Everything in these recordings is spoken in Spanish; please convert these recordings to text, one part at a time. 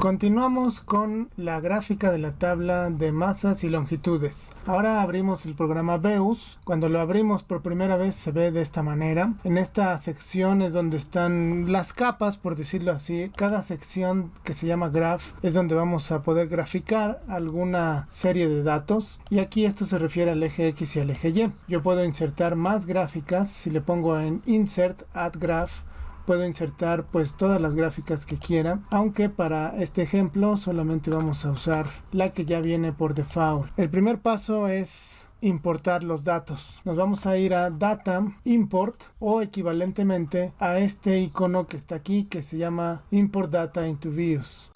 Continuamos con la gráfica de la tabla de masas y longitudes. Ahora abrimos el programa Veus. Cuando lo abrimos por primera vez se ve de esta manera. En esta sección es donde están las capas, por decirlo así. Cada sección que se llama Graph es donde vamos a poder graficar alguna serie de datos. Y aquí esto se refiere al eje X y al eje Y. Yo puedo insertar más gráficas. Si le pongo en Insert, Add Graph, puedo insertar pues todas las gráficas que quiera, aunque para este ejemplo solamente vamos a usar la que ya viene por default. El primer paso es importar los datos. Nos vamos a ir a Data, Import, o equivalentemente a este icono que está aquí que se llama Import Data into Views.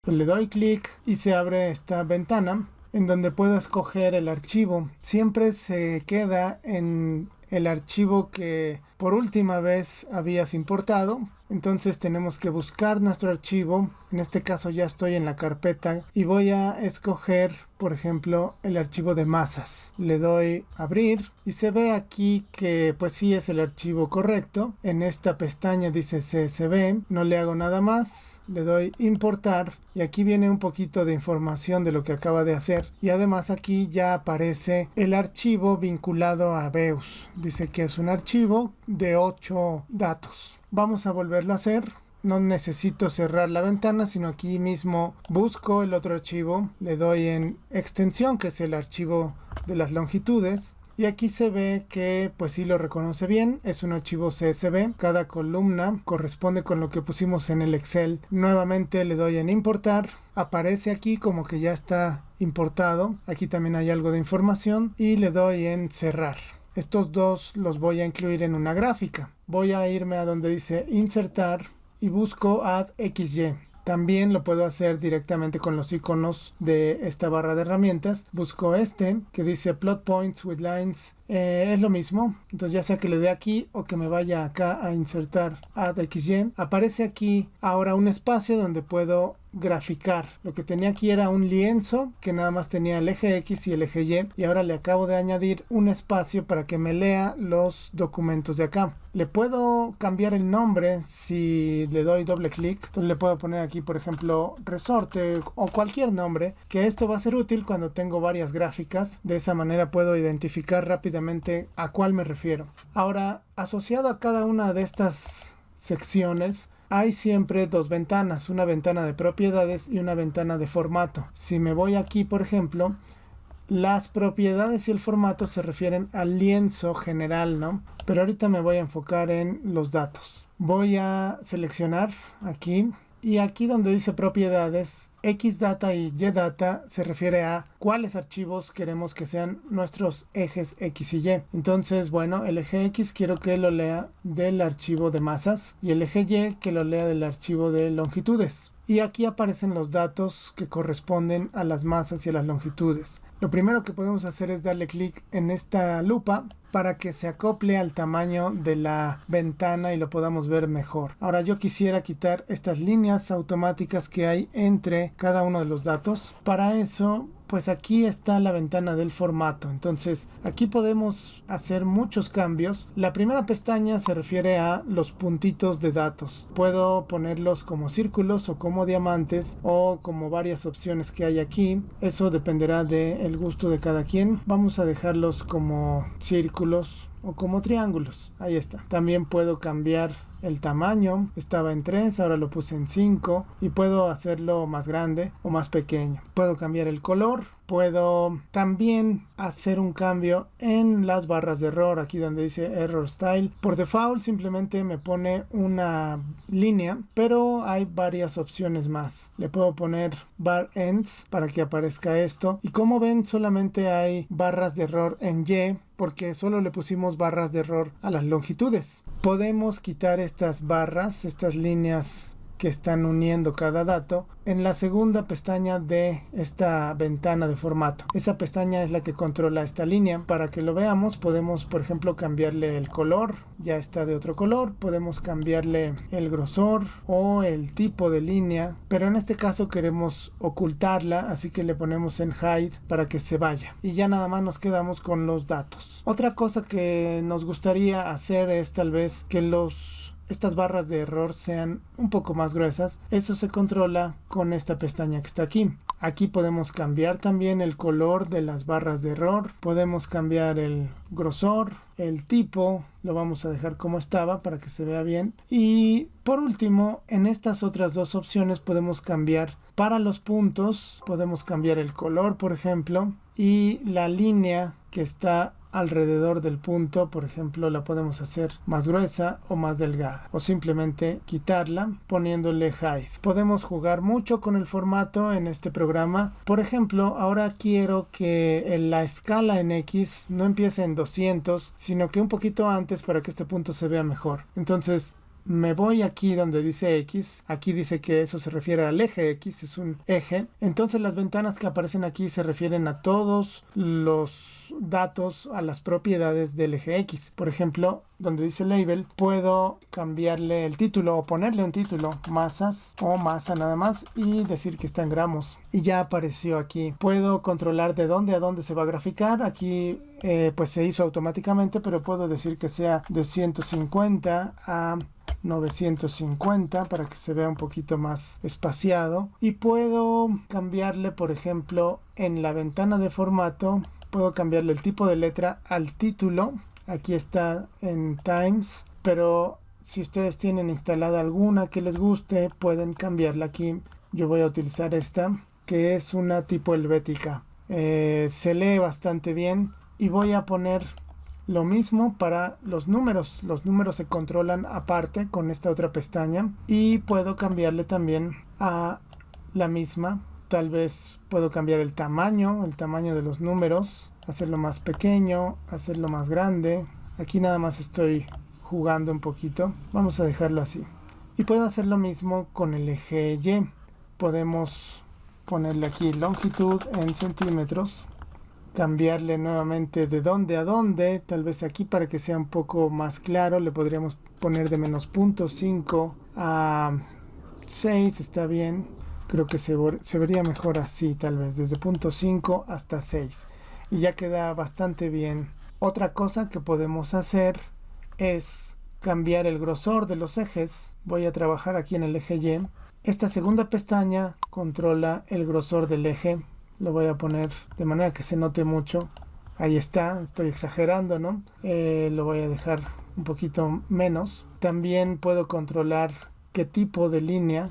Le doy clic y se abre esta ventana en donde puedo escoger el archivo. Siempre se queda en el archivo que por última vez habías importado. Entonces tenemos que buscar nuestro archivo. En este caso ya estoy en la carpeta y voy a escoger, por ejemplo, el archivo de masas. Le doy abrir y se ve aquí que pues sí es el archivo correcto. En esta pestaña dice CSV, no le hago nada más. Le doy importar y aquí viene un poquito de información de lo que acaba de hacer. Y además aquí ya aparece el archivo vinculado a Veus. Dice que es un archivo de 8 datos. Vamos a volverlo a hacer. No necesito cerrar la ventana, sino aquí mismo busco el otro archivo. Le doy en extensión, que es el archivo de las longitudes. Y aquí se ve que pues sí lo reconoce bien, es un archivo CSV, cada columna corresponde con lo que pusimos en el Excel. Nuevamente le doy en importar, aparece aquí como que ya está importado, aquí también hay algo de información y le doy en cerrar. Estos dos los voy a incluir en una gráfica. Voy a irme a donde dice insertar y busco Add XY. También lo puedo hacer directamente con los iconos de esta barra de herramientas. Busco este que dice Plot Points with Lines. Es lo mismo. Entonces ya sea que le dé aquí o que me vaya acá a insertar Add XY. Aparece aquí ahora un espacio donde puedo graficar. Lo que tenía aquí era un lienzo que nada más tenía el eje X y el eje Y. Y ahora le acabo de añadir un espacio para que me lea los documentos de acá. Le puedo cambiar el nombre si le doy doble clic. Entonces le puedo poner aquí, por ejemplo, resorte o cualquier nombre, que esto va a ser útil cuando tengo varias gráficas. De esa manera puedo identificar rápidamente a cuál me refiero. Ahora, asociado a cada una de estas secciones, hay siempre dos ventanas, una ventana de propiedades y una ventana de formato. Si me voy aquí, por ejemplo, las propiedades y el formato se refieren al lienzo general, ¿no? Pero ahorita me voy a enfocar en los datos. Voy a seleccionar aquí y aquí donde dice propiedades, Xdata y YData se refiere a cuáles archivos queremos que sean nuestros ejes X y Y. Entonces, bueno, el eje X quiero que lo lea del archivo de masas y el eje Y que lo lea del archivo de longitudes. Y aquí aparecen los datos que corresponden a las masas y a las longitudes. Lo primero que podemos hacer es darle clic en esta lupa para que se acople al tamaño de la ventana y lo podamos ver mejor. Ahora yo quisiera quitar estas líneas automáticas que hay entre cada uno de los datos. Para eso, pues aquí está la ventana del formato. Entonces aquí podemos hacer muchos cambios. La primera pestaña se refiere a los puntitos de datos. Puedo ponerlos como círculos o como diamantes o como varias opciones que hay aquí. Eso dependerá del gusto de cada quien. Vamos a dejarlos como círculos o como triángulos. Ahí está. También puedo cambiar el tamaño. Estaba en 3, ahora lo puse en 5 y puedo hacerlo más grande o más pequeño. Puedo cambiar el color. Puedo también hacer un cambio en las barras de error, aquí donde dice Error Style. Por default simplemente me pone una línea, pero hay varias opciones más. Le puedo poner bar ends para que aparezca esto. Y como ven, solamente hay barras de error en Y, porque solo le pusimos barras de error a las longitudes. Podemos quitar estas barras, estas líneas que están uniendo cada dato en la segunda pestaña de esta ventana de formato. Esa pestaña es la que controla esta línea. Para que lo veamos, podemos, por ejemplo, cambiarle el color. Ya está de otro color. Podemos cambiarle el grosor o el tipo de línea, pero en este caso queremos ocultarla, así que le ponemos en hide para que se vaya y ya nada más nos quedamos con los datos. Otra cosa que nos gustaría hacer es tal vez que los estas barras de error sean un poco más gruesas, eso se controla con esta pestaña que está aquí. Aquí podemos cambiar también el color de las barras de error, podemos cambiar el grosor, el tipo, lo vamos a dejar como estaba para que se vea bien. Y por último, en estas otras dos opciones podemos cambiar para los puntos, podemos cambiar el color, por ejemplo, y la línea que está alrededor del punto, por ejemplo, la podemos hacer más gruesa o más delgada, o simplemente quitarla poniéndole hide. Podemos jugar mucho con el formato en este programa. Por ejemplo, ahora quiero que la escala en X no empiece en 200, sino que un poquito antes para que este punto se vea mejor. Entonces me voy aquí donde dice X, aquí dice que eso se refiere al eje X, es un eje. Entonces las ventanas que aparecen aquí se refieren a todos los datos, a las propiedades del eje X. Por ejemplo, donde dice label, puedo cambiarle el título o ponerle un título, masas o masa nada más, y decir que está en gramos. Y ya apareció aquí. Puedo controlar de dónde a dónde se va a graficar. Aquí pues se hizo automáticamente, pero puedo decir que sea de 150 a 950 para que se vea un poquito más espaciado. Y puedo cambiarle, por ejemplo, en la ventana de formato, puedo cambiarle el tipo de letra al título. Aquí está en Times, pero si ustedes tienen instalada alguna que les guste, pueden cambiarla aquí. Yo voy a utilizar esta, que es una tipo helvética. Se lee bastante bien y voy a poner lo mismo para los números. Los números se controlan aparte con esta otra pestaña y puedo cambiarle también a la misma. Tal vez puedo cambiar el tamaño de los números, hacerlo más pequeño, hacerlo más grande. Aquí nada más estoy jugando un poquito. Vamos a dejarlo así. Y puedo hacer lo mismo con el eje Y. Podemos ponerle aquí longitud en centímetros. Cambiarle nuevamente de dónde a dónde, tal vez aquí para que sea un poco más claro, le podríamos poner de menos 0.5 a 6, está bien. Creo que se vería mejor así, tal vez, desde 0.5 hasta 6. Y ya queda bastante bien. Otra cosa que podemos hacer es cambiar el grosor de los ejes. Voy a trabajar aquí en el eje Y. Esta segunda pestaña controla el grosor del eje. Lo voy a poner de manera que se note mucho. Ahí está, estoy exagerando, ¿no? Lo voy a dejar un poquito menos. También puedo controlar qué tipo de línea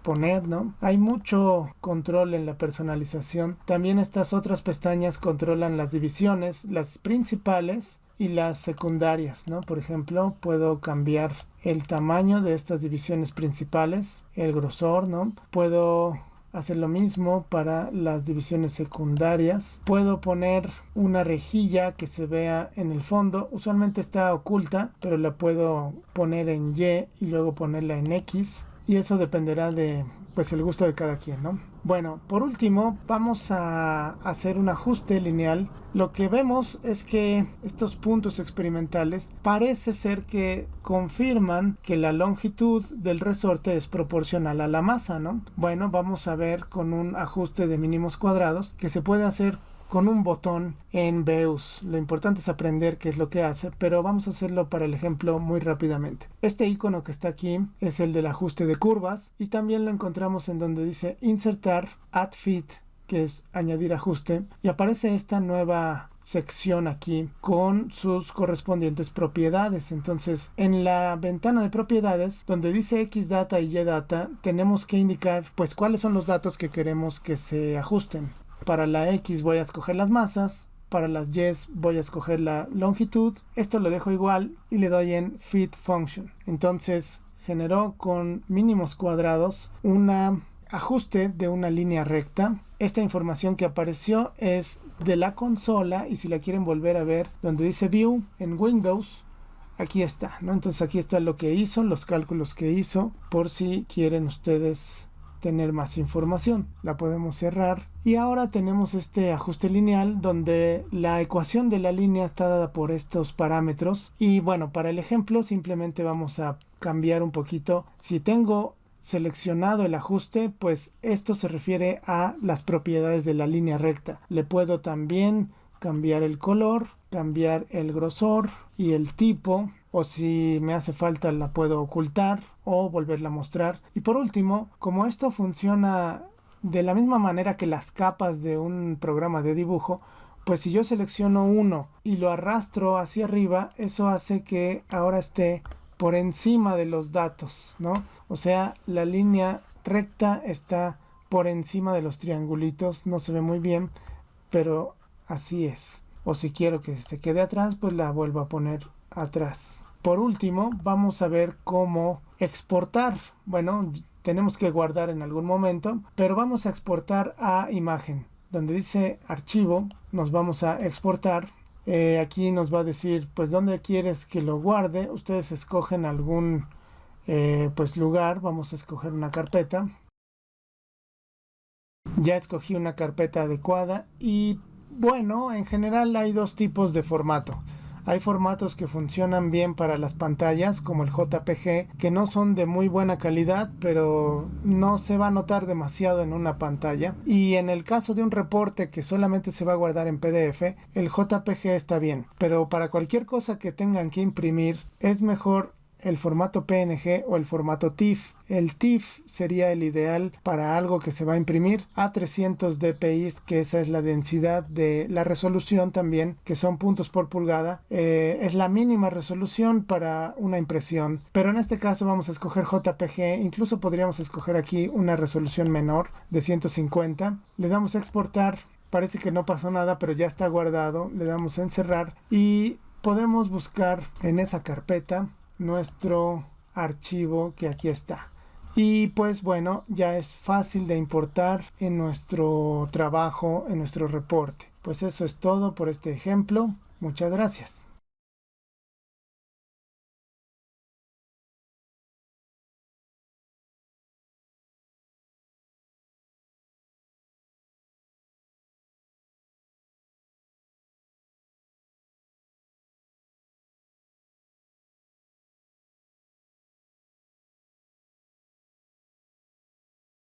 poner, ¿no? Hay mucho control en la personalización. También estas otras pestañas controlan las divisiones, las principales y las secundarias, ¿no? Por ejemplo, puedo cambiar el tamaño de estas divisiones principales, el grosor, ¿no? Puedo hacer lo mismo para las divisiones secundarias. Puedo poner una rejilla que se vea en el fondo. Usualmente está oculta, pero la puedo poner en Y y luego ponerla en X. Y eso dependerá de pues el gusto de cada quien, ¿no? Bueno, por último vamos a hacer un ajuste lineal. Lo que vemos es que estos puntos experimentales parece ser que confirman que la longitud del resorte es proporcional a la masa, ¿no? Bueno, vamos a ver con un ajuste de mínimos cuadrados que se puede hacer con un botón en Veus. Lo importante es aprender qué es lo que hace, pero vamos a hacerlo para el ejemplo muy rápidamente. Este icono que está aquí es el del ajuste de curvas y también lo encontramos en donde dice insertar, add fit, que es añadir ajuste, y aparece esta nueva sección aquí con sus correspondientes propiedades. Entonces, en la ventana de propiedades, donde dice Xdata y YData, tenemos que indicar pues cuáles son los datos que queremos que se ajusten. Para la X voy a escoger las masas, para las Y voy a escoger la longitud. Esto lo dejo igual y le doy en Fit Function. Entonces generó con mínimos cuadrados un ajuste de una línea recta. Esta información que apareció es de la consola y si la quieren volver a ver donde dice View en Windows, aquí está, ¿no? Entonces aquí está lo que hizo, los cálculos que hizo, por si quieren ustedes tener más información. La podemos cerrar y ahora tenemos este ajuste lineal donde la ecuación de la línea está dada por estos parámetros y bueno, para el ejemplo simplemente vamos a cambiar un poquito. Si tengo seleccionado el ajuste, pues esto se refiere a las propiedades de la línea recta. Le puedo también cambiar el color, cambiar el grosor y el tipo. o si me hace falta la puedo ocultar o volverla a mostrar. Y por último, como esto funciona de la misma manera que las capas de un programa de dibujo, pues si yo selecciono uno y lo arrastro hacia arriba, eso hace que ahora esté por encima de los datos, ¿no? O sea, la línea recta está por encima de los triangulitos, no se ve muy bien, pero así es. O si quiero que se quede atrás, pues la vuelvo a poner atrás. Por último, vamos a ver cómo exportar. Bueno, tenemos que guardar en algún momento, pero vamos a exportar a imagen. Donde dice archivo, nos vamos a exportar. Aquí nos va a decir pues dónde quieres que lo guarde. Ustedes escogen algún pues lugar. Vamos a escoger una carpeta. Ya escogí una carpeta adecuada y bueno, en general hay dos tipos de formato. Hay formatos que funcionan bien para las pantallas, como el JPG, que no son de muy buena calidad, pero no se va a notar demasiado en una pantalla. Y en el caso de un reporte que solamente se va a guardar en PDF, el JPG está bien. Pero para cualquier cosa que tengan que imprimir, es mejor el formato PNG o el formato TIFF. El TIFF sería el ideal para algo que se va a imprimir a 300 dpi, que esa es la densidad de la resolución también, que son puntos por pulgada. Es la mínima resolución para una impresión, pero en este caso vamos a escoger JPG. Incluso podríamos escoger aquí una resolución menor de 150. Le damos a exportar. Parece que no pasó nada, pero ya está guardado. Le damos a encerrar y podemos buscar en esa carpeta nuestro archivo que aquí está. Y pues bueno, ya es fácil de importar en nuestro trabajo, en nuestro reporte. Pues eso es todo por este ejemplo. Muchas gracias.